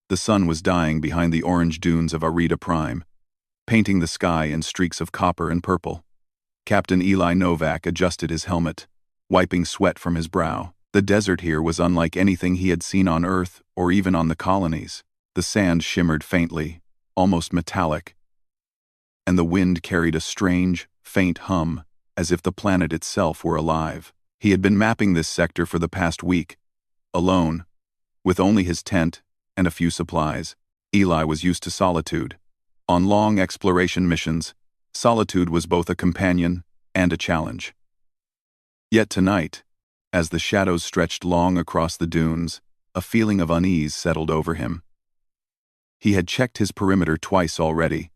The sun was dying behind the orange dunes of Arida Prime, painting the sky in streaks of copper and purple. Captain Eli Novak adjusted his helmet, wiping sweat from his brow. The desert here was unlike anything he had seen on Earth or even on the colonies. The sand shimmered faintly, almost metallic, and the wind carried a strange, faint hum, as if the planet itself were alive. He had been mapping this sector for the past week, alone, with only his tent and a few supplies. Eli was used to solitude. On long exploration missions, solitude was both a companion and a challenge. Yet tonight, as the shadows stretched long across the dunes, a feeling of unease settled over him. He had checked his perimeter twice already,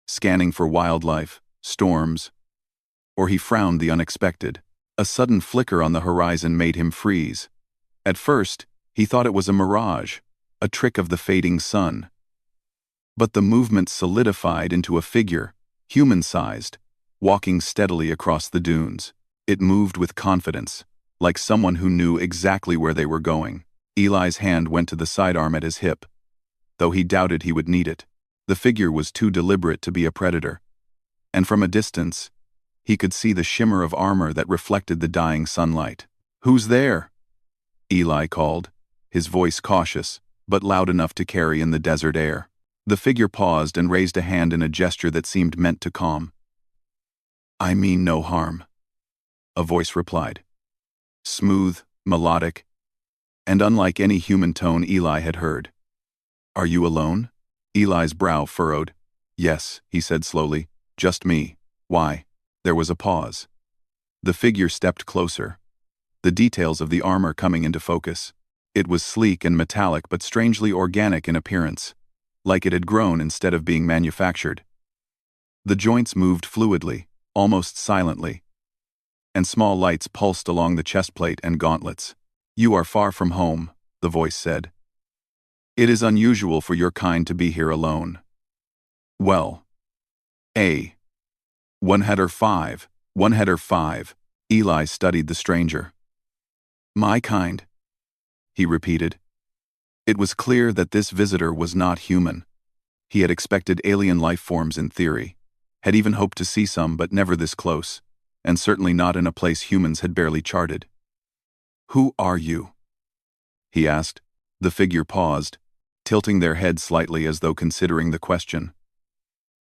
scanning for wildlife, storms, or he frowned the unexpected. A sudden flicker on the horizon made him freeze. At first, he thought it was a mirage, a trick of the fading sun. But the movement solidified into a figure, human-sized, walking steadily across the dunes. It moved with confidence, like someone who knew exactly where they were going. Eli's hand went to the sidearm at his hip, though he doubted he would need it. The figure was too deliberate to be a predator, and from a distance, he could see the shimmer of armor that reflected the dying sunlight. "Who's there?" Eli called, his voice cautious, but loud enough to carry in the desert air. The figure paused and raised a hand in a gesture that seemed meant to calm. "I mean no harm," a voice replied. Smooth, melodic, and unlike any human tone Eli had heard. "Are you alone?" Eli's brow furrowed. "Yes," he said slowly, "just me. Why?" There was a pause. The figure stepped closer, the details of the armor coming into focus. It was sleek and metallic but strangely organic in appearance, like it had grown instead of being manufactured. The joints moved fluidly, almost silently, and small lights pulsed along the chestplate and gauntlets. "You are far from home," the voice said. "It is unusual for your kind to be here alone." "Well, A. 105. Eli studied the stranger. "My kind," he repeated. It was clear that this visitor was not human. He had expected alien life forms in theory, had even hoped to see some but never this close, and certainly not in a place humans had barely charted. "Who are you?" he asked. The figure paused, tilting their head slightly as though considering the question.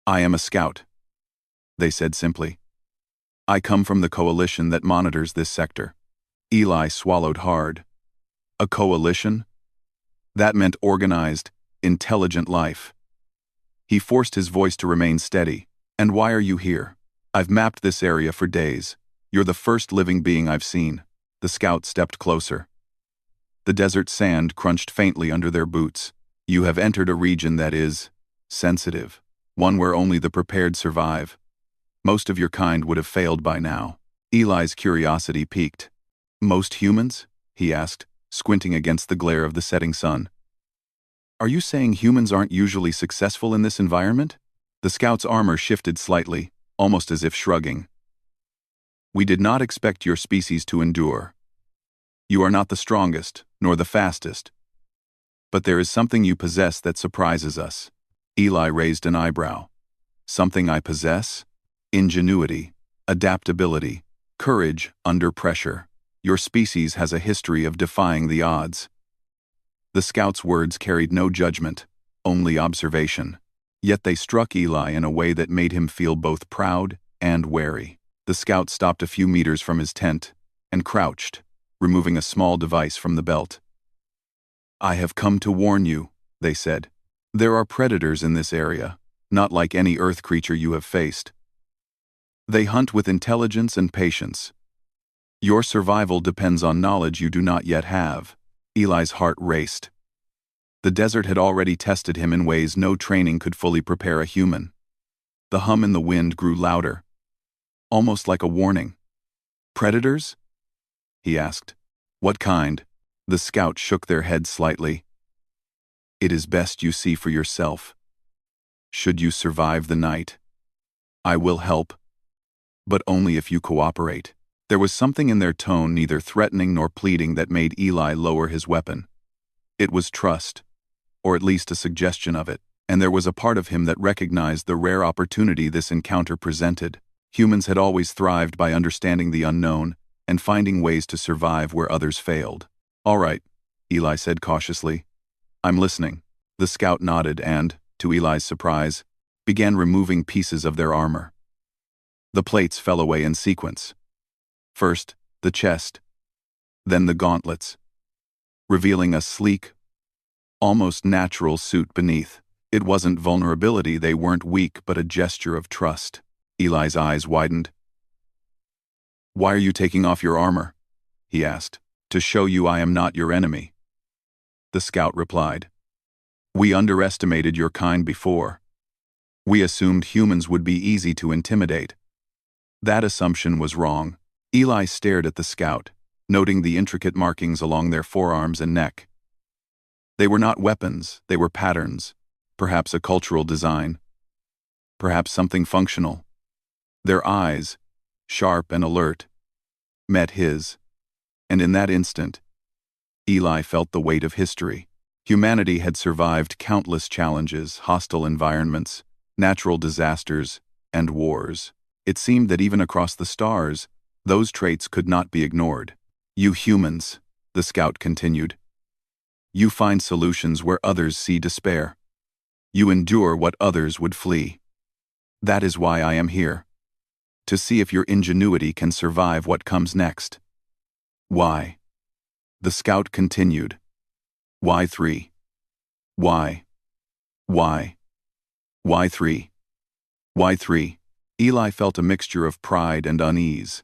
"I am a scout," they said simply. "I come from the coalition that monitors this sector." Eli swallowed hard. A coalition? That meant organized, intelligent life. He forced his voice to remain steady. "And why are you here?" "I've mapped this area for days. You're the first living being I've seen." The scout stepped closer. The desert sand crunched faintly under their boots. "You have entered a region that is sensitive, one where only the prepared survive. Most of your kind would have failed by now." Eli's curiosity piqued. "Most humans?" he asked, squinting against the glare of the setting sun. "Are you saying humans aren't usually successful in this environment?" The scout's armor shifted slightly, almost as if shrugging. "We did not expect your species to endure. You are not the strongest, nor the fastest. But there is something you possess that surprises us." Eli raised an eyebrow. "Something I possess? Ingenuity, adaptability, courage under pressure. Your species has a history of defying the odds." The scout's words carried no judgment, only observation. Yet they struck Eli in a way that made him feel both proud and wary. The scout stopped a few meters from his tent and crouched, removing a small device from the belt. "I have come to warn you," they said. "There are predators in this area, not like any Earth creature you have faced. They hunt with intelligence and patience. Your survival depends on knowledge you do not yet have." Eli's heart raced. The desert had already tested him in ways no training could fully prepare a human. The hum in the wind grew louder, almost like a warning. "Predators?" he asked. "What kind?" The scouts shook their heads slightly. "It is best you see for yourself. Should you survive the night, I will help, but only if you cooperate." There was something in their tone neither threatening nor pleading that made Eli lower his weapon. It was trust. or at least a suggestion of it, and there was a part of him that recognized the rare opportunity this encounter presented. Humans had always thrived by understanding the unknown and finding ways to survive where others failed. "All right," Eli said cautiously. "I'm listening." The scout nodded and, to Eli's surprise, began removing pieces of their armor. The plates fell away in sequence. First, the chest, then the gauntlets, revealing a sleek, almost natural suit beneath. It wasn't vulnerability, they weren't weak, but a gesture of trust. Eli's eyes widened. "Why are you taking off your armor?" he asked. "To show you I am not your enemy." The scout replied. "We underestimated your kind before. We assumed humans would be easy to intimidate. That assumption was wrong." Eli stared at the scout, noting the intricate markings along their forearms and neck. They were not weapons, they were patterns, perhaps a cultural design, perhaps something functional. Their eyes, sharp and alert, met his, and in that instant, Eli felt the weight of history. Humanity had survived countless challenges, hostile environments, natural disasters, and wars. It seemed that even across the stars, those traits could not be ignored. "You humans," the scout continued, "you find solutions where others see despair. You endure what others would flee. That is why I am here. To see if your ingenuity can survive what comes next." "Why?" The scout continued. "Why 3? Why? Why? Why 3? Why 3? Eli felt a mixture of pride and unease.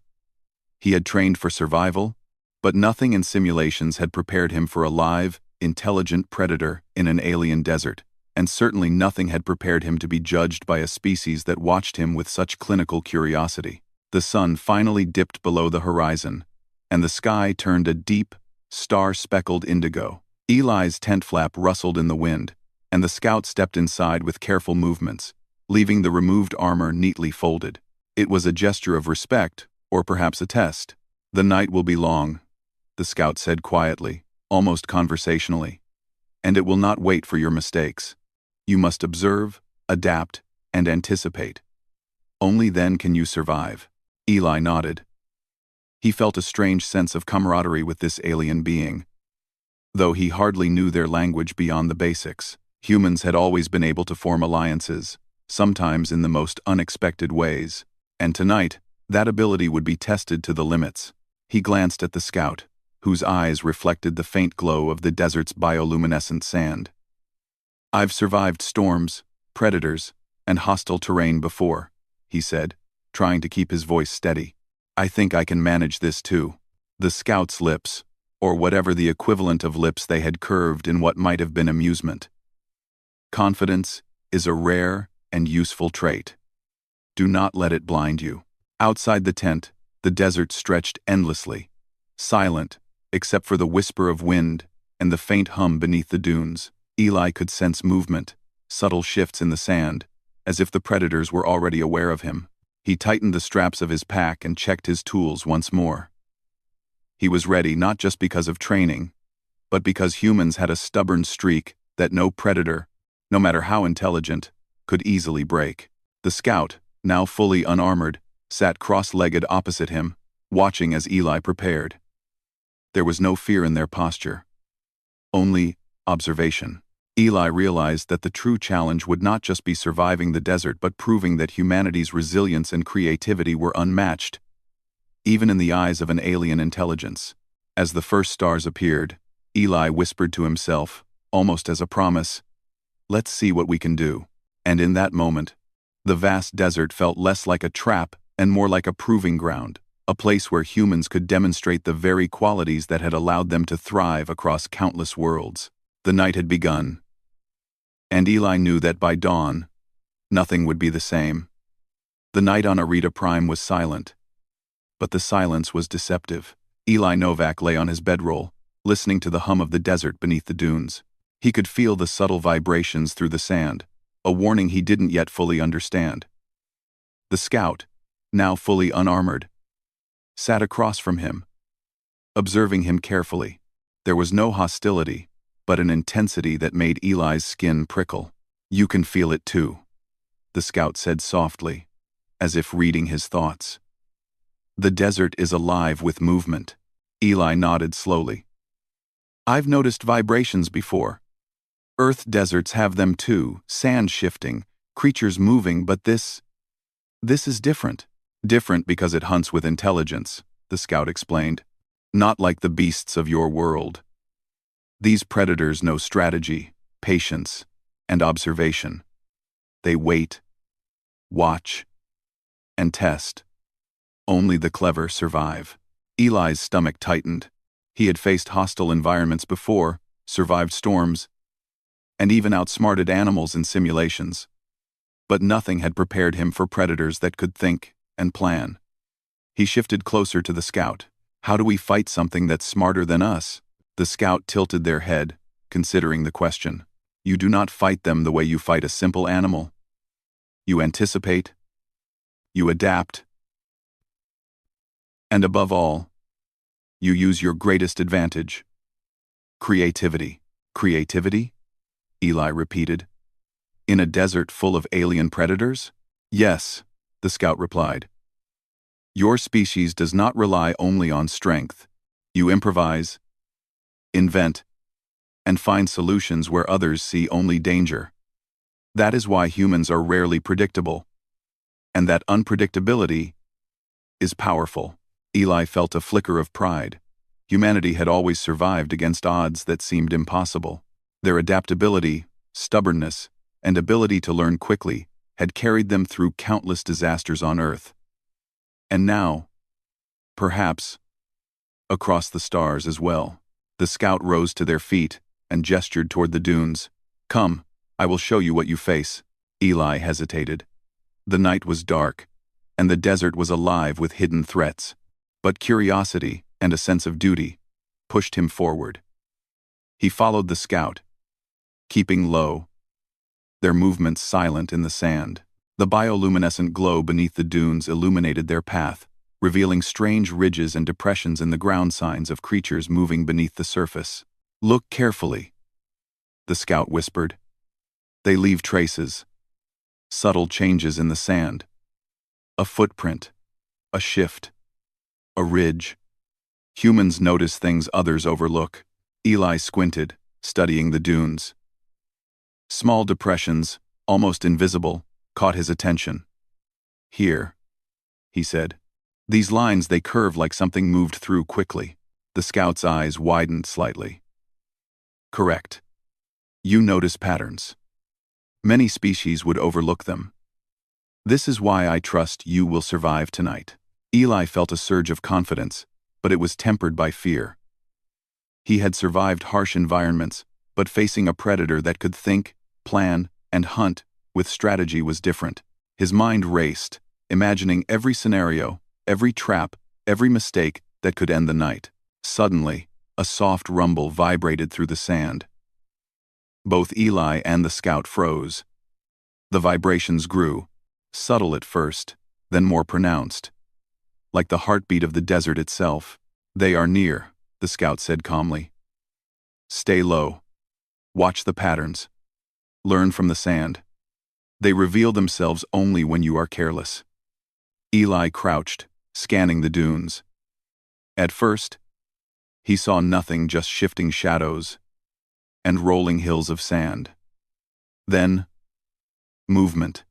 He had trained for survival, but nothing in simulations had prepared him for a live, intelligent predator in an alien desert, and certainly nothing had prepared him to be judged by a species that watched him with such clinical curiosity. The sun finally dipped below the horizon, and the sky turned a deep, star-speckled indigo. Eli's tent flap rustled in the wind, and the scout stepped inside with careful movements, leaving the removed armor neatly folded. It was a gesture of respect, or perhaps a test. "The night will be long," the scout said quietly, almost conversationally, "and it will not wait for your mistakes. You must observe, adapt, and anticipate. Only then can you survive." Eli nodded. He felt a strange sense of camaraderie with this alien being. Though he hardly knew their language beyond the basics, humans had always been able to form alliances, sometimes in the most unexpected ways, and tonight, that ability would be tested to the limits. He glanced at the scout, whose eyes reflected the faint glow of the desert's bioluminescent sand. "I've survived storms, predators, and hostile terrain before," he said, trying to keep his voice steady. "I think I can manage this too." The scout's lips, or whatever the equivalent of lips they had curved in what might have been amusement. "Confidence is a rare and useful trait. Do not let it blind you." Outside the tent, the desert stretched endlessly, silent, except for the whisper of wind and the faint hum beneath the dunes. Eli could sense movement, subtle shifts in the sand, as if the predators were already aware of him. He tightened the straps of his pack and checked his tools once more. He was ready not just because of training, but because humans had a stubborn streak that no predator, no matter how intelligent, could easily break. The scout, now fully unarmored, sat cross-legged opposite him, watching as Eli prepared. There was no fear in their posture, only observation. Eli realized that the true challenge would not just be surviving the desert but proving that humanity's resilience and creativity were unmatched, even in the eyes of an alien intelligence. As the first stars appeared, Eli whispered to himself, almost as a promise, "Let's see what we can do." And in that moment, the vast desert felt less like a trap and more like a proving ground, a place where humans could demonstrate the very qualities that had allowed them to thrive across countless worlds. The night had begun, and Eli knew that by dawn, nothing would be the same. The night on Arita Prime was silent, but the silence was deceptive. Eli Novak lay on his bedroll, listening to the hum of the desert beneath the dunes. He could feel the subtle vibrations through the sand, a warning he didn't yet fully understand. The scout, now fully unarmored, sat across from him, observing him carefully. There was no hostility, but an intensity that made Eli's skin prickle. "You can feel it too," the scout said softly, as if reading his thoughts. "The desert is alive with movement." Eli nodded slowly. "I've noticed vibrations before. Earth deserts have them too, sand shifting, creatures moving, but this is different." "Different because it hunts with intelligence," the scout explained. "Not like the beasts of your world. These predators know strategy, patience, and observation. They wait, watch, and test. Only the clever survive." Eli's stomach tightened. He had faced hostile environments before, survived storms, and even outsmarted animals in simulations. But nothing had prepared him for predators that could think and plan. He shifted closer to the scout. "How do we fight something that's smarter than us?" The scout tilted their head, considering the question. "You do not fight them the way you fight a simple animal. You anticipate, you adapt, and above all, you use your greatest advantage. Creativity." "Creativity?" Eli repeated. "In a desert full of alien predators?" "Yes," the scout replied. "Your species does not rely only on strength. You improvise, invent, and find solutions where others see only danger. That is why humans are rarely predictable. And that unpredictability is powerful." Eli felt a flicker of pride. Humanity had always survived against odds that seemed impossible. Their adaptability, stubbornness, and ability to learn quickly had carried them through countless disasters on Earth. And now, perhaps, across the stars as well. The scout rose to their feet and gestured toward the dunes. "Come, I will show you what you face." Eli hesitated. The night was dark, and the desert was alive with hidden threats. But curiosity and a sense of duty pushed him forward. He followed the scout, keeping low, their movements silent in the sand. The bioluminescent glow beneath the dunes illuminated their path, revealing strange ridges and depressions in the ground, signs of creatures moving beneath the surface. "Look carefully," the scout whispered. "They leave traces, subtle changes in the sand. A footprint, a shift, a ridge. Humans notice things others overlook." Eli squinted, studying the dunes. Small depressions, almost invisible, caught his attention. "Here," he said. "These lines, they curve like something moved through quickly." The scout's eyes widened slightly. "Correct. You notice patterns. Many species would overlook them. This is why I trust you will survive tonight." Eli felt a surge of confidence, but it was tempered by fear. He had survived harsh environments, but facing a predator that could think, plan, and hunt with strategy was different. His mind raced, imagining every scenario, every trap, every mistake that could end the night. Suddenly, a soft rumble vibrated through the sand. Both Eli and the scout froze. The vibrations grew, subtle at first, then more pronounced, like the heartbeat of the desert itself. "They are near," the scout said calmly. "Stay low. Watch the patterns. Learn from the sand. They reveal themselves only when you are careless." Eli crouched, scanning the dunes. At first, he saw nothing, just shifting shadows and rolling hills of sand. Then, movement.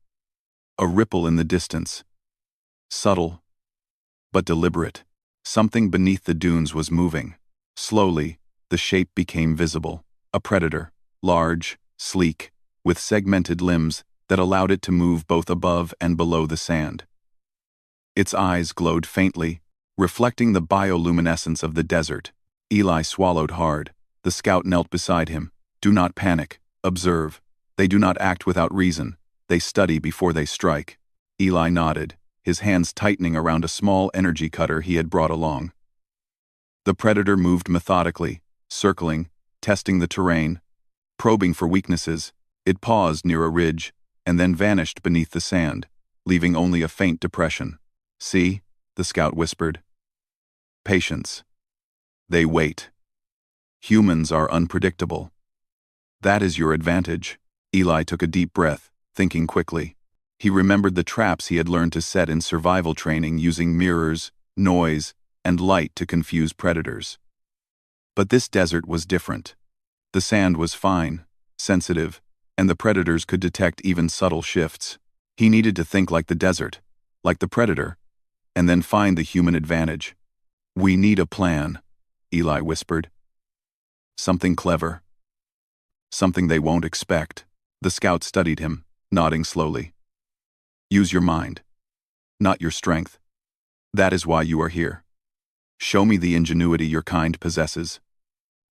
A ripple in the distance. Subtle, but deliberate. Something beneath the dunes was moving. Slowly, the shape became visible. A predator, large, sleek, with segmented limbs that allowed it to move both above and below the sand. Its eyes glowed faintly, reflecting the bioluminescence of the desert. Eli swallowed hard. The scout knelt beside him. "Do not panic. Observe. They do not act without reason. They study before they strike." Eli nodded, his hands tightening around a small energy cutter he had brought along. The predator moved methodically, circling, testing the terrain, probing for weaknesses. It paused near a ridge, and then vanished beneath the sand, leaving only a faint depression. "See," the scout whispered. "Patience. They wait. Humans are unpredictable. That is your advantage. Eli took a deep breath, thinking quickly. He remembered the traps he had learned to set in survival training using mirrors, noise, and light to confuse predators. But this desert was different. The sand was fine, sensitive, and the predators could detect even subtle shifts. He needed to think like the desert, like the predator, and then find the human advantage. We need a plan, Eli whispered. Something clever. Something they won't expect. The scout studied him, nodding slowly. Use your mind, not your strength. That is why you are here. Show me the ingenuity your kind possesses.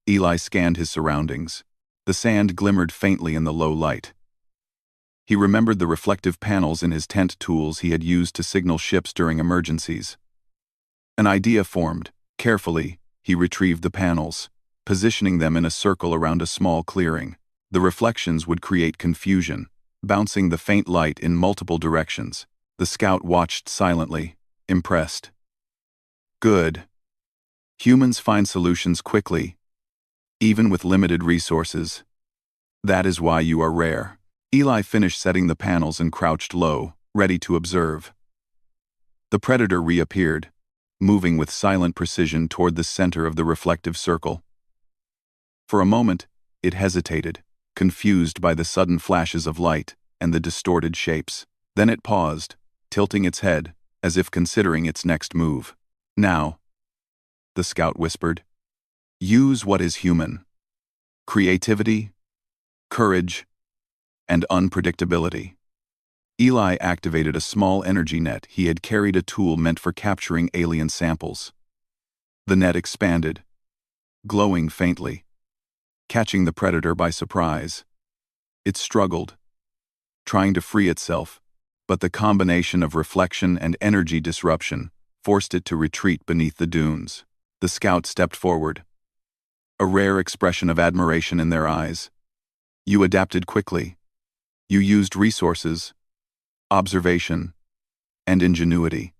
Eli scanned his surroundings. The sand glimmered faintly in the low light. He remembered the reflective panels in his tent tools he had used to signal ships during emergencies. An idea formed. Carefully, he retrieved the panels, positioning them in a circle around a small clearing. The reflections would create confusion, bouncing the faint light in multiple directions. The scout watched silently, impressed. Good. Humans find solutions quickly, even with limited resources. That is why you are rare. Eli finished setting the panels and crouched low, ready to observe. The predator reappeared, moving with silent precision toward the center of the reflective circle. For a moment, it hesitated, confused by the sudden flashes of light and the distorted shapes. Then it paused, tilting its head, as if considering its next move. Now, the scout whispered, use what is human. Creativity, courage, and unpredictability. Eli activated a small energy net. He had carried a tool meant for capturing alien samples. The net expanded, glowing faintly, catching the predator by surprise. It struggled, trying to free itself, but the combination of reflection and energy disruption forced it to retreat beneath the dunes. The scout stepped forward, a rare expression of admiration in their eyes. You adapted quickly. You used resources, observation, and ingenuity.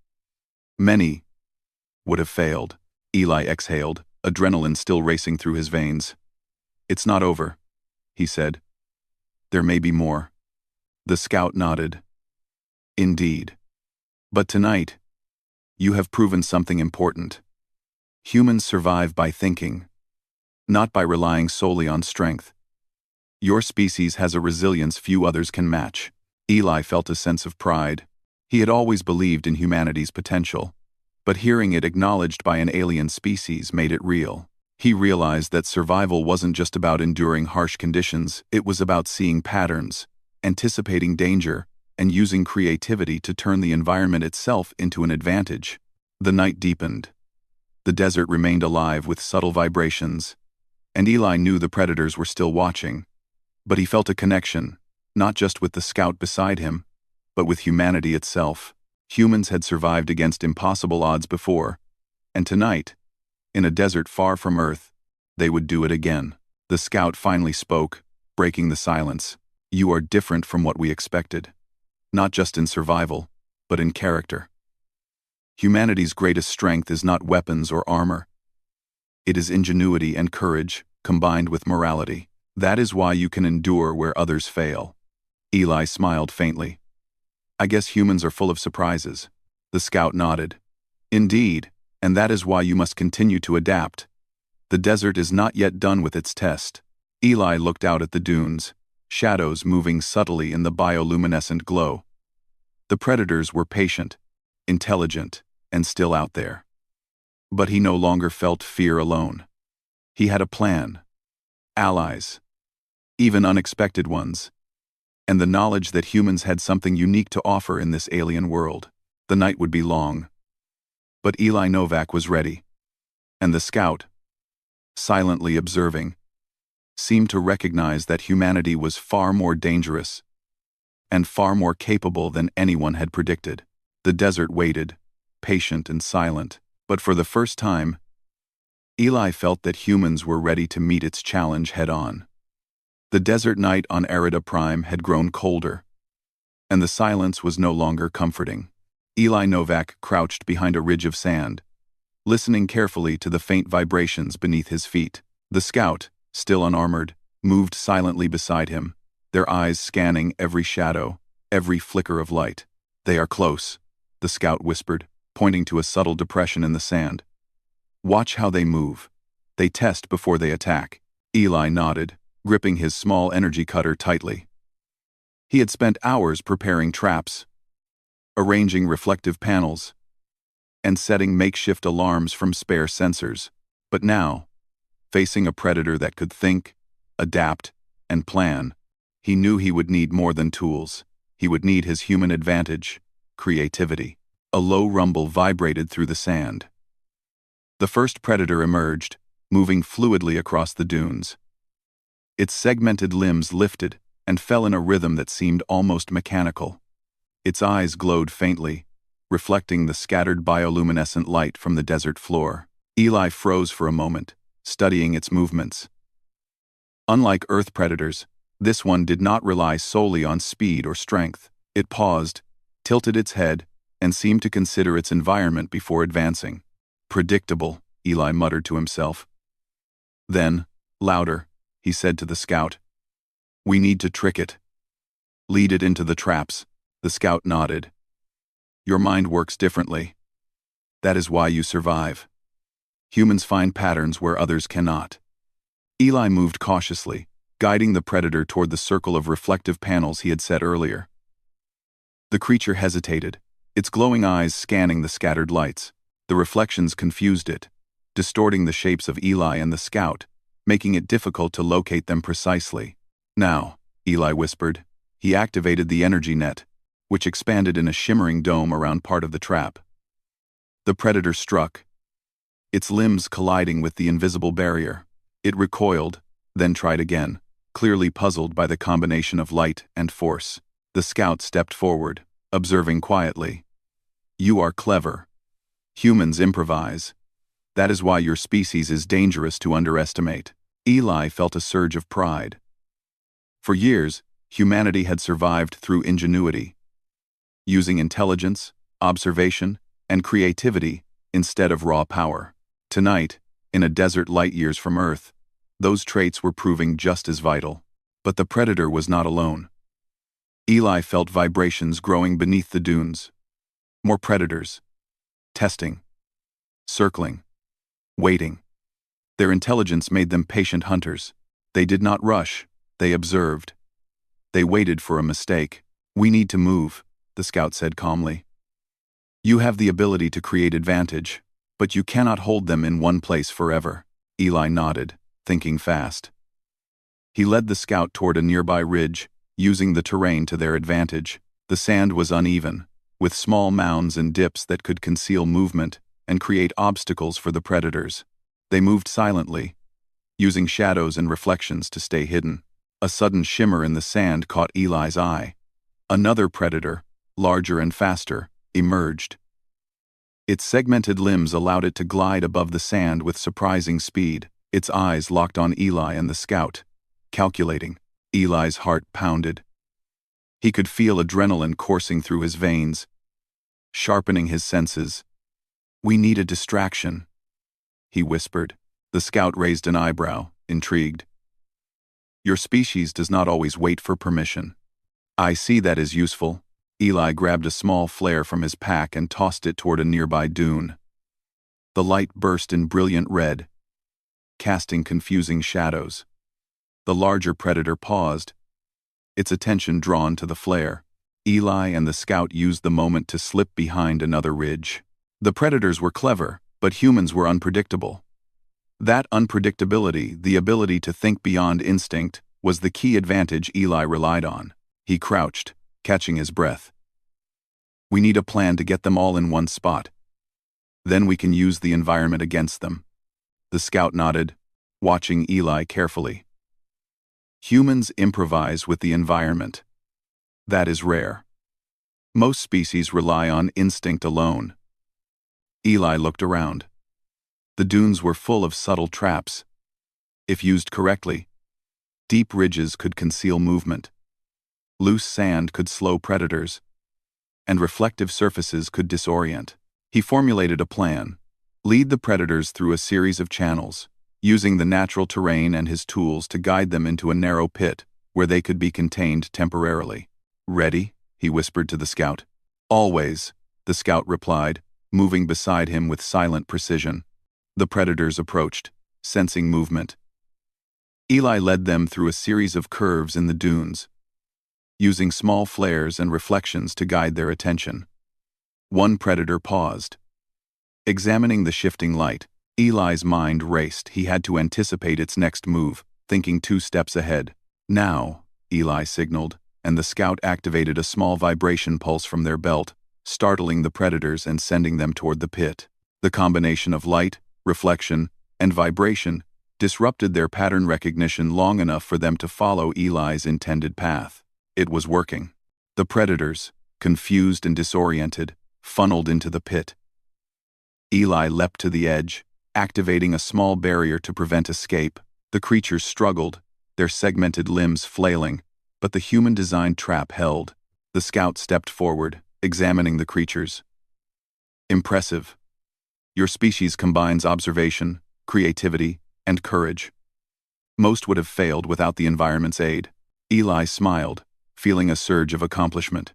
Many would have failed. Eli exhaled, adrenaline still racing through his veins. It's not over, he said. There may be more. The scout nodded. Indeed. But tonight, you have proven something important. Humans survive by thinking, not by relying solely on strength. Your species has a resilience few others can match. Eli felt a sense of pride. He had always believed in humanity's potential, but hearing it acknowledged by an alien species made it real. He realized that survival wasn't just about enduring harsh conditions, it was about seeing patterns, anticipating danger, and using creativity to turn the environment itself into an advantage. The night deepened. The desert remained alive with subtle vibrations, and Eli knew the predators were still watching. But he felt a connection, not just with the scout beside him, but with humanity itself. Humans had survived against impossible odds before, and tonight, in a desert far from Earth, they would do it again. The scout finally spoke, breaking the silence. You are different from what we expected, not just in survival, but in character. Humanity's greatest strength is not weapons or armor. It is ingenuity and courage, combined with morality. That is why you can endure where others fail. Eli smiled faintly. I guess humans are full of surprises. The scout nodded. Indeed, and that is why you must continue to adapt. The desert is not yet done with its test. Eli looked out at the dunes, shadows moving subtly in the bioluminescent glow. The predators were patient, intelligent, and still out there. But he no longer felt fear alone. He had a plan, allies, even unexpected ones, and the knowledge that humans had something unique to offer in this alien world. The night would be long, but Eli Novak was ready, and the scout, silently observing, seemed to recognize that humanity was far more dangerous and far more capable than anyone had predicted. The desert waited, patient and silent, but for the first time, Eli felt that humans were ready to meet its challenge head-on. The desert night on Arida Prime had grown colder, and the silence was no longer comforting. Eli Novak crouched behind a ridge of sand, listening carefully to the faint vibrations beneath his feet. The scout, still unarmored, moved silently beside him, their eyes scanning every shadow, every flicker of light. "They are close," the scout whispered, pointing to a subtle depression in the sand. "Watch how they move. They test before they attack." Eli nodded, gripping his small energy cutter tightly. He had spent hours preparing traps, arranging reflective panels, and setting makeshift alarms from spare sensors. But now, facing a predator that could think, adapt, and plan, he knew he would need more than tools. He would need his human advantage, creativity. A low rumble vibrated through the sand. The first predator emerged, moving fluidly across the dunes. Its segmented limbs lifted and fell in a rhythm that seemed almost mechanical. Its eyes glowed faintly, reflecting the scattered bioluminescent light from the desert floor. Eli froze for a moment, studying its movements. Unlike Earth predators, this one did not rely solely on speed or strength. It paused, tilted its head, and seemed to consider its environment before advancing. "Predictable," Eli muttered to himself. Then, louder, he said to the scout, "We need to trick it. Lead it into the traps." The scout nodded. "Your mind works differently. That is why you survive. Humans find patterns where others cannot." Eli moved cautiously, guiding the predator toward the circle of reflective panels he had set earlier. The creature hesitated, its glowing eyes scanning the scattered lights. The reflections confused it, distorting the shapes of Eli and the scout, making it difficult to locate them precisely. "Now," Eli whispered. He activated the energy net, which expanded in a shimmering dome around part of the trap. The predator struck, its limbs colliding with the invisible barrier. It recoiled, then tried again, clearly puzzled by the combination of light and force. The scout stepped forward, observing quietly. "You are clever. Humans improvise. That is why your species is dangerous to underestimate." Eli felt a surge of pride. For years, humanity had survived through ingenuity, using intelligence, observation, and creativity instead of raw power. Tonight, in a desert light years from Earth, those traits were proving just as vital. But the predator was not alone. Eli felt vibrations growing beneath the dunes. More predators. Testing. Circling. Waiting. Their intelligence made them patient hunters. They did not rush, they observed. They waited for a mistake. "We need to move," the scout said calmly. "You have the ability to create advantage, but you cannot hold them in one place forever." Eli nodded, thinking fast. He led the scout toward a nearby ridge, using the terrain to their advantage. The sand was uneven, with small mounds and dips that could conceal movement and create obstacles for the predators. They moved silently, using shadows and reflections to stay hidden. A sudden shimmer in the sand caught Eli's eye. Another predator, larger and faster, emerged. Its segmented limbs allowed it to glide above the sand with surprising speed. Its eyes locked on Eli and the scout, calculating. Eli's heart pounded. He could feel adrenaline coursing through his veins, sharpening his senses. "We need a distraction," he whispered. The scout raised an eyebrow, intrigued. "Your species does not always wait for permission." "I see that as useful." Eli grabbed a small flare from his pack and tossed it toward a nearby dune. The light burst in brilliant red, casting confusing shadows. The larger predator paused, its attention drawn to the flare. Eli and the scout used the moment to slip behind another ridge. The predators were clever, but humans were unpredictable. That unpredictability, the ability to think beyond instinct, was the key advantage Eli relied on. He crouched, catching his breath. "We need a plan to get them all in one spot. Then we can use the environment against them." The scout nodded, watching Eli carefully. Humans improvise with the environment. That is rare. Most species rely on instinct alone. Eli looked around. The dunes were full of subtle traps. If used correctly, deep ridges could conceal movement. Loose sand could slow predators, and reflective surfaces could disorient. He formulated a plan. Lead the predators through a series of channels, using the natural terrain and his tools to guide them into a narrow pit where they could be contained temporarily. "Ready?" he whispered to the scout. "Always," the scout replied, moving beside him with silent precision. The predators approached, sensing movement. Eli led them through a series of curves in the dunes, using small flares and reflections to guide their attention. One predator paused. Examining the shifting light, Eli's mind raced. He had to anticipate its next move, thinking 2 steps ahead. "Now," Eli signaled, and the scout activated a small vibration pulse from their belt, startling the predators and sending them toward the pit. The combination of light, reflection, and vibration disrupted their pattern recognition long enough for them to follow Eli's intended path. It was working. The predators, confused and disoriented, funneled into the pit. Eli leapt to the edge, activating a small barrier to prevent escape. The creatures struggled, their segmented limbs flailing, but the human-designed trap held. The scout stepped forward, examining the creatures. "Impressive. Your species combines observation, creativity, and courage. Most would have failed without the environment's aid." Eli smiled, feeling a surge of accomplishment.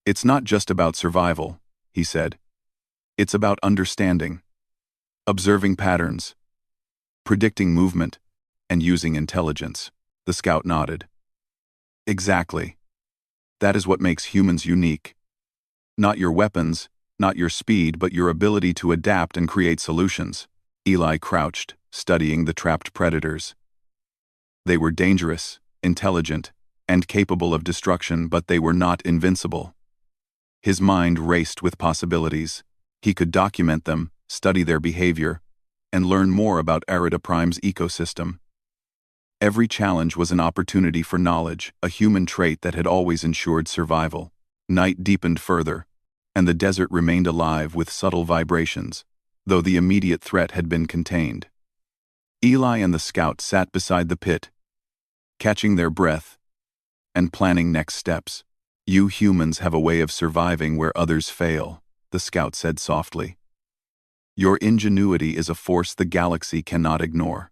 "It's not just about survival," he said. "It's about understanding, observing patterns, predicting movement, and using intelligence." The scout nodded. "Exactly. That is what makes humans unique. Not your weapons, not your speed, but your ability to adapt and create solutions." Eli crouched, studying the trapped predators. They were dangerous, intelligent, and capable of destruction, but they were not invincible. His mind raced with possibilities. He could document them, study their behavior, and learn more about Arida Prime's ecosystem. Every challenge was an opportunity for knowledge, a human trait that had always ensured survival. Night deepened further, and the desert remained alive with subtle vibrations, though the immediate threat had been contained. Eli and the scout sat beside the pit, catching their breath and planning next steps. "You humans have a way of surviving where others fail," the scout said softly. "Your ingenuity is a force the galaxy cannot ignore."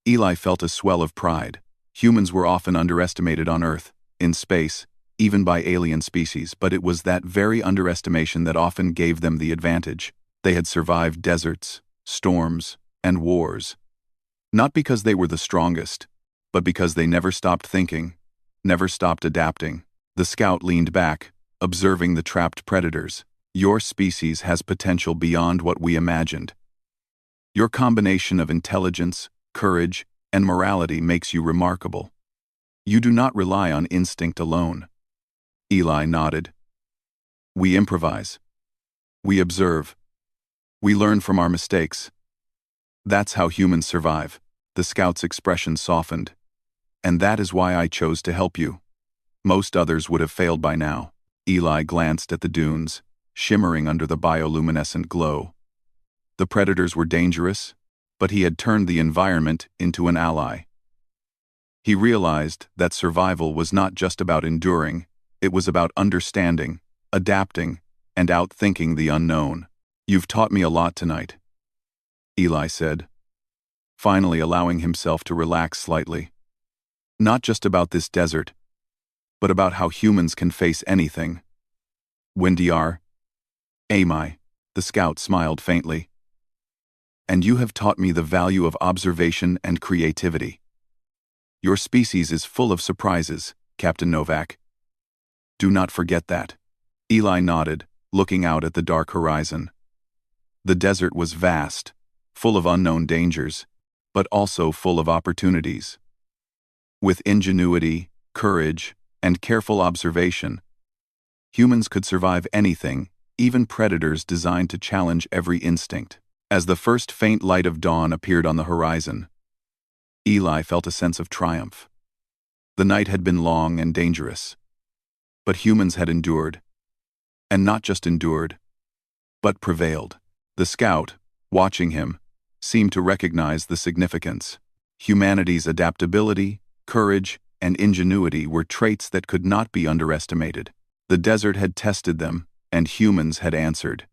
Eli felt a swell of pride. Humans were often underestimated on Earth, in space, even by alien species, but it was that very underestimation that often gave them the advantage. They had survived deserts, storms, and wars. Not because they were the strongest, but because they never stopped thinking, never stopped adapting. The scout leaned back, observing the trapped predators. "Your species has potential beyond what we imagined. Your combination of intelligence, courage, and morality makes you remarkable. You do not rely on instinct alone." Eli nodded. "We improvise. We observe. We learn from our mistakes. That's how humans survive." The scout's expression softened. "And that is why I chose to help you. Most others would have failed by now." Eli glanced at the dunes, shimmering under the bioluminescent glow. The predators were dangerous, but he had turned the environment into an ally. He realized that survival was not just about enduring, it was about understanding, adapting, and outthinking the unknown. "You've taught me a lot tonight," Eli said, finally allowing himself to relax slightly. "Not just about this desert, but about how humans can face anything." "Windiar, Amai," the scout smiled faintly. "And you have taught me the value of observation and creativity. Your species is full of surprises, Captain Novak. Do not forget that." Eli nodded, looking out at the dark horizon. The desert was vast, full of unknown dangers, but also full of opportunities. With ingenuity, courage, and careful observation, humans could survive anything, even predators designed to challenge every instinct. As the first faint light of dawn appeared on the horizon, Eli felt a sense of triumph. The night had been long and dangerous, but humans had endured. And not just endured, but prevailed. The scout, watching him, seemed to recognize the significance. Humanity's adaptability, courage, and ingenuity were traits that could not be underestimated. The desert had tested them, and humans had answered.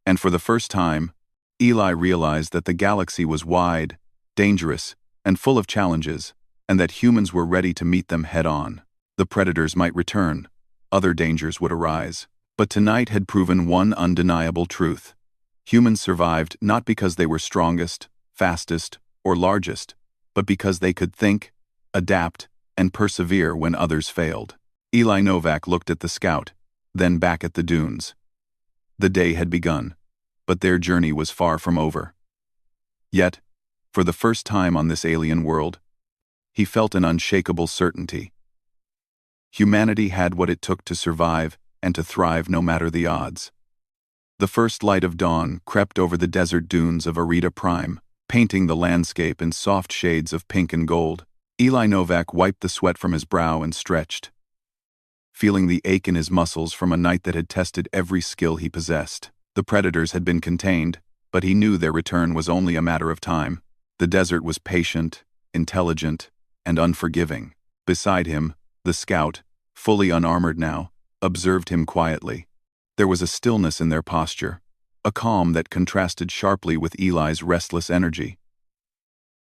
And for the first time, Eli realized that the galaxy was wide, dangerous, and full of challenges, and that humans were ready to meet them head-on. The predators might return, other dangers would arise. But tonight had proven one undeniable truth. Humans survived not because they were strongest, fastest, or largest, but because they could think, adapt, and persevere when others failed. Eli Novak looked at the scout, then back at the dunes. The day had begun, but their journey was far from over. Yet, for the first time on this alien world, he felt an unshakable certainty. Humanity had what it took to survive and to thrive no matter the odds. The first light of dawn crept over the desert dunes of Arida Prime, painting the landscape in soft shades of pink and gold. Eli Novak wiped the sweat from his brow and stretched, feeling the ache in his muscles from a night that had tested every skill he possessed. The predators had been contained, but he knew their return was only a matter of time. The desert was patient, intelligent, and unforgiving. Beside him, the scout, fully unarmored now, observed him quietly. There was a stillness in their posture, a calm that contrasted sharply with Eli's restless energy.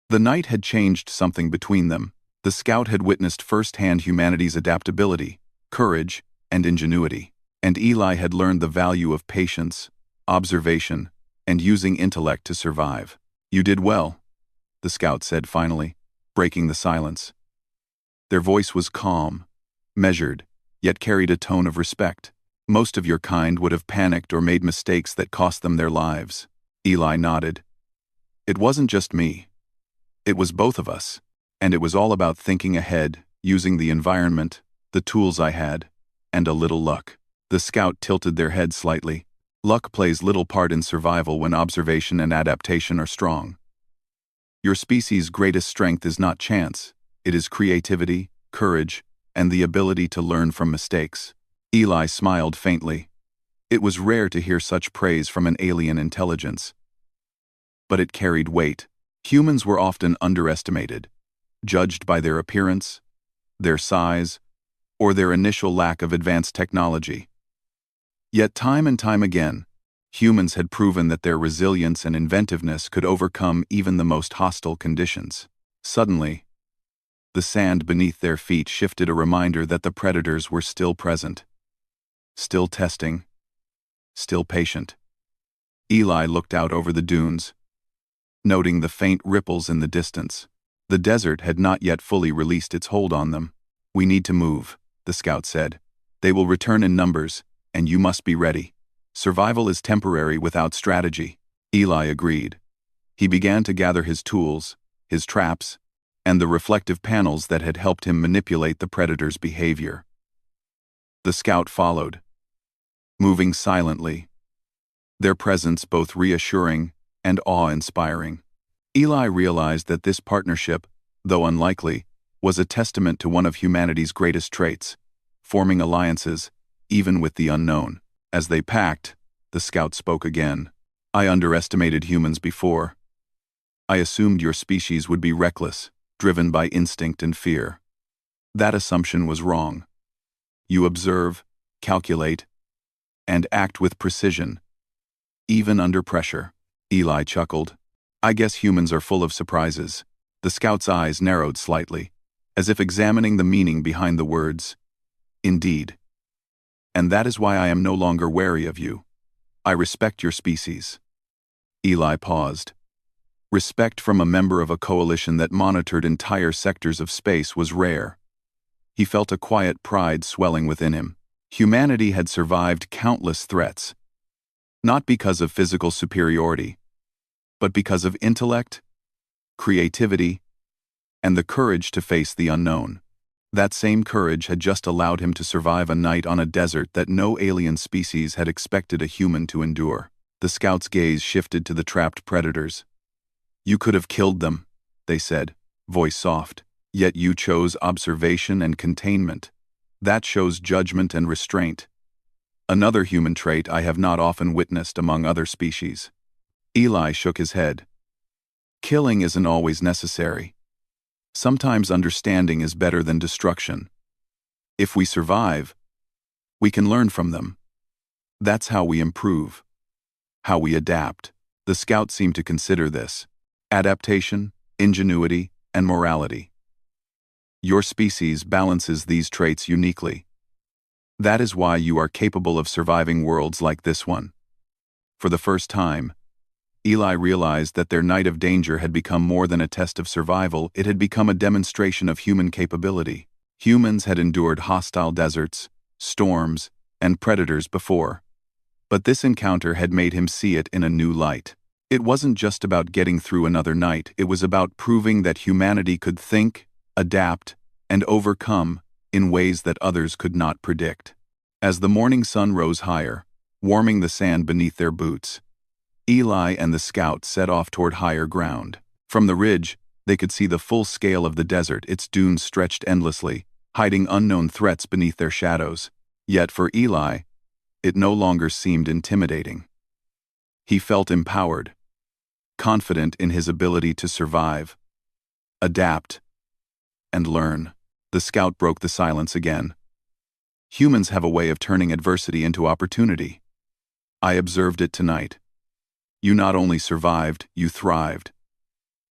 The night had changed something between them. The scout had witnessed firsthand humanity's adaptability, courage, and ingenuity, and Eli had learned the value of patience, observation, and using intellect to survive. "You did well," the scout said finally, breaking the silence. Their voice was calm, measured, yet carried a tone of respect. "Most of your kind would have panicked or made mistakes that cost them their lives." Eli nodded. "It wasn't just me. It was both of us. And it was all about thinking ahead, using the environment, the tools I had, and a little luck." The scout tilted their head slightly. "Luck plays little part in survival when observation and adaptation are strong. Your species' greatest strength is not chance. It is creativity, courage, and the ability to learn from mistakes." Eli smiled faintly. It was rare to hear such praise from an alien intelligence. But it carried weight. Humans were often underestimated, judged by their appearance, their size, or their initial lack of advanced technology. Yet time and time again, humans had proven that their resilience and inventiveness could overcome even the most hostile conditions. Suddenly, the sand beneath their feet shifted, a reminder that the predators were still present, still testing, still patient. Eli looked out over the dunes, noting the faint ripples in the distance. The desert had not yet fully released its hold on them. "We need to move," the scout said. "They will return in numbers, and you must be ready. Survival is temporary without strategy." Eli agreed. He began to gather his tools, his traps, and the reflective panels that had helped him manipulate the predator's behavior. The scout followed, moving silently, their presence both reassuring and awe-inspiring. Eli realized that this partnership, though unlikely, was a testament to one of humanity's greatest traits, forming alliances, even with the unknown. As they packed, the scout spoke again. "I underestimated humans before. I assumed your species would be reckless, driven by instinct and fear. That assumption was wrong. You observe, calculate, and act with precision, even under pressure." Eli chuckled. "I guess humans are full of surprises." The scout's eyes narrowed slightly, as if examining the meaning behind the words. "Indeed. And that is why I am no longer wary of you. I respect your species." Eli paused. Respect from a member of a coalition that monitored entire sectors of space was rare. He felt a quiet pride swelling within him. Humanity had survived countless threats, not because of physical superiority, but because of intellect, creativity, and the courage to face the unknown. That same courage had just allowed him to survive a night on a desert that no alien species had expected a human to endure. The scout's gaze shifted to the trapped predators. "You could have killed them," they said, voice soft. "Yet you chose observation and containment. That shows judgment and restraint. Another human trait I have not often witnessed among other species." Eli shook his head. "Killing isn't always necessary. Sometimes understanding is better than destruction. If we survive, we can learn from them. That's how we improve, how we adapt." The scout seemed to consider this: adaptation, ingenuity, and morality. Your species balances these traits uniquely. That is why you are capable of surviving worlds like this one. For the first time, Eli realized that their night of danger had become more than a test of survival, it had become a demonstration of human capability. Humans had endured hostile deserts, storms, and predators before. But this encounter had made him see it in a new light. It wasn't just about getting through another night, it was about proving that humanity could think, adapt, and overcome in ways that others could not predict. As the morning sun rose higher, warming the sand beneath their boots, Eli and the scout set off toward higher ground. From the ridge, they could see the full scale of the desert, its dunes stretched endlessly, hiding unknown threats beneath their shadows. Yet for Eli, it no longer seemed intimidating. He felt empowered, confident in his ability to survive, adapt, and learn. The scout broke the silence again. Humans have a way of turning adversity into opportunity. I observed it tonight. You not only survived, you thrived.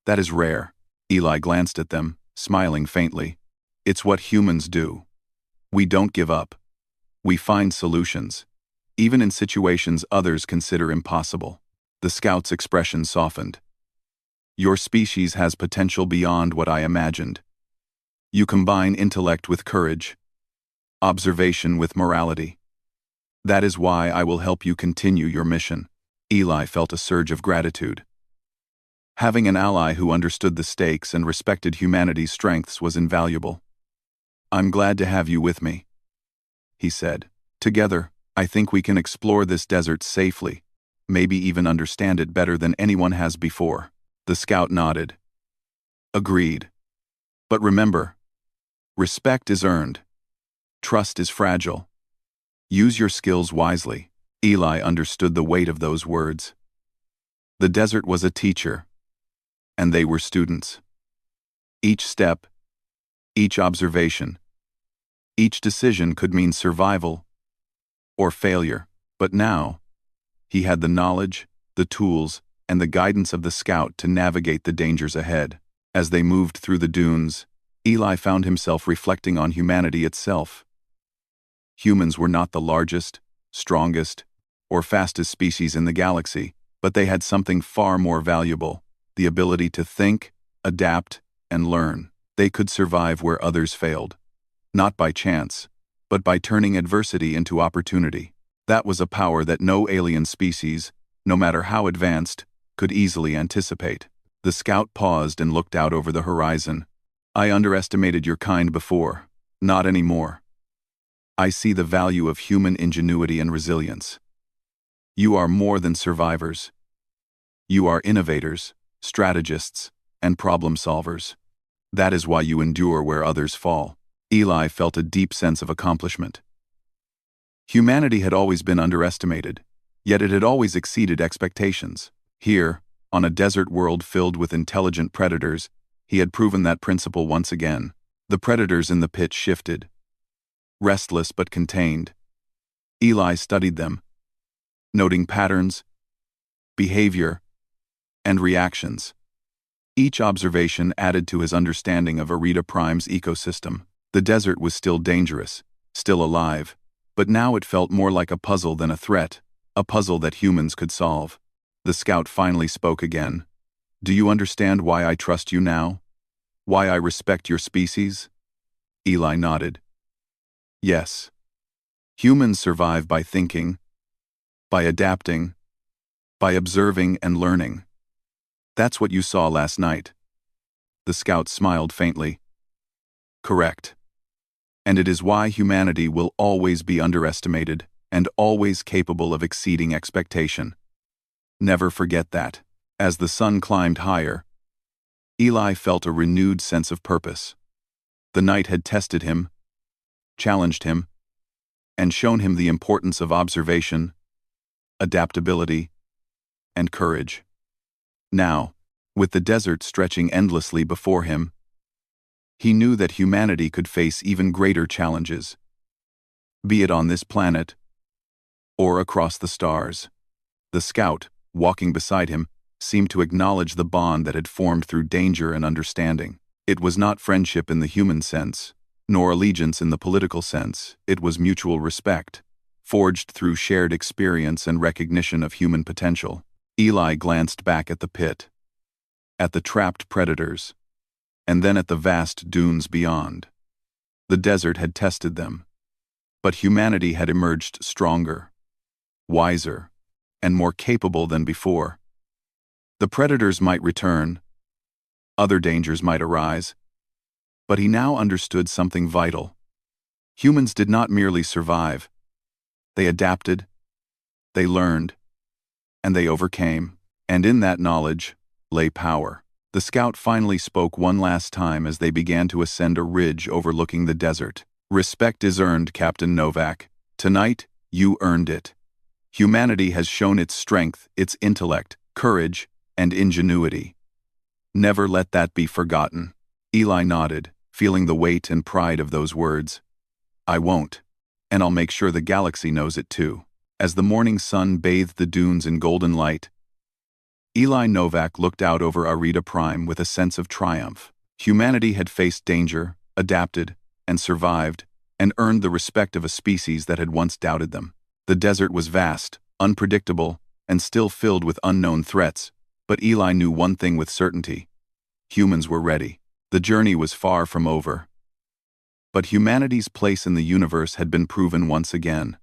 That is rare. Eli glanced at them, smiling faintly. It's what humans do. We don't give up. We find solutions, even in situations others consider impossible. The scout's expression softened. Your species has potential beyond what I imagined. You combine intellect with courage, observation with morality. That is why I will help you continue your mission. Eli felt a surge of gratitude. Having an ally who understood the stakes and respected humanity's strengths was invaluable. I'm glad to have you with me, he said. Together, I think we can explore this desert safely, maybe even understand it better than anyone has before. The scout nodded. Agreed. But remember, respect is earned. Trust is fragile. Use your skills wisely. Eli understood the weight of those words. The desert was a teacher, and they were students. Each step, each observation, each decision could mean survival or failure. But now, he had the knowledge, the tools, and the guidance of the scout to navigate the dangers ahead. As they moved through the dunes, Eli found himself reflecting on humanity itself. Humans were not the largest, strongest, or fastest species in the galaxy, but they had something far more valuable: the ability to think, adapt, and learn. They could survive where others failed, not by chance, but by turning adversity into opportunity. That was a power that no alien species, no matter how advanced, could easily anticipate. The scout paused and looked out over the horizon. I underestimated your kind before. Not anymore. I see the value of human ingenuity and resilience. You are more than survivors. You are innovators, strategists, and problem solvers. That is why you endure where others fall. Eli felt a deep sense of accomplishment. Humanity had always been underestimated, yet it had always exceeded expectations. Here, on a desert world filled with intelligent predators, he had proven that principle once again. The predators in the pit shifted, restless but contained. Eli studied them, noting patterns, behavior, and reactions. Each observation added to his understanding of Arita Prime's ecosystem. The desert was still dangerous, still alive, but now it felt more like a puzzle than a threat, a puzzle that humans could solve. The scout finally spoke again. Do you understand why I trust you now? Why I respect your species? Eli nodded. Yes. Humans survive by thinking, by adapting, by observing and learning. That's what you saw last night. The scout smiled faintly. Correct. And it is why humanity will always be underestimated and always capable of exceeding expectation. Never forget that. As the sun climbed higher, Eli felt a renewed sense of purpose. The night had tested him, challenged him, and shown him the importance of observation, adaptability, and courage. Now, with the desert stretching endlessly before him, he knew that humanity could face even greater challenges, be it on this planet or across the stars. The scout, walking beside him, seemed to acknowledge the bond that had formed through danger and understanding. It was not friendship in the human sense, nor allegiance in the political sense. It was mutual respect, forged through shared experience and recognition of human potential. Eli glanced back at the pit, at the trapped predators, and then at the vast dunes beyond. The desert had tested them, but humanity had emerged stronger, wiser, and more capable than before. The predators might return, other dangers might arise, but he now understood something vital. Humans did not merely survive. They adapted, they learned, and they overcame. And in that knowledge lay power. The scout finally spoke one last time as they began to ascend a ridge overlooking the desert. "Respect is earned, Captain Novak. Tonight, you earned it. Humanity has shown its strength, its intellect, courage, and ingenuity. Never let that be forgotten." Eli nodded, feeling the weight and pride of those words. "I won't, and I'll make sure the galaxy knows it too." As the morning sun bathed the dunes in golden light, Eli Novak looked out over Arida Prime with a sense of triumph. Humanity had faced danger, adapted, and survived, and earned the respect of a species that had once doubted them. The desert was vast, unpredictable, and still filled with unknown threats, but Eli knew one thing with certainty. Humans were ready. The journey was far from over. But humanity's place in the universe had been proven once again.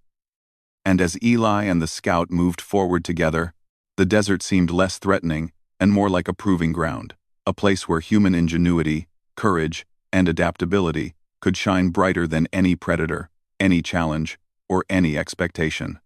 And as Eli and the scout moved forward together, the desert seemed less threatening and more like a proving ground, a place where human ingenuity, courage, and adaptability could shine brighter than any predator, any challenge, or any expectation.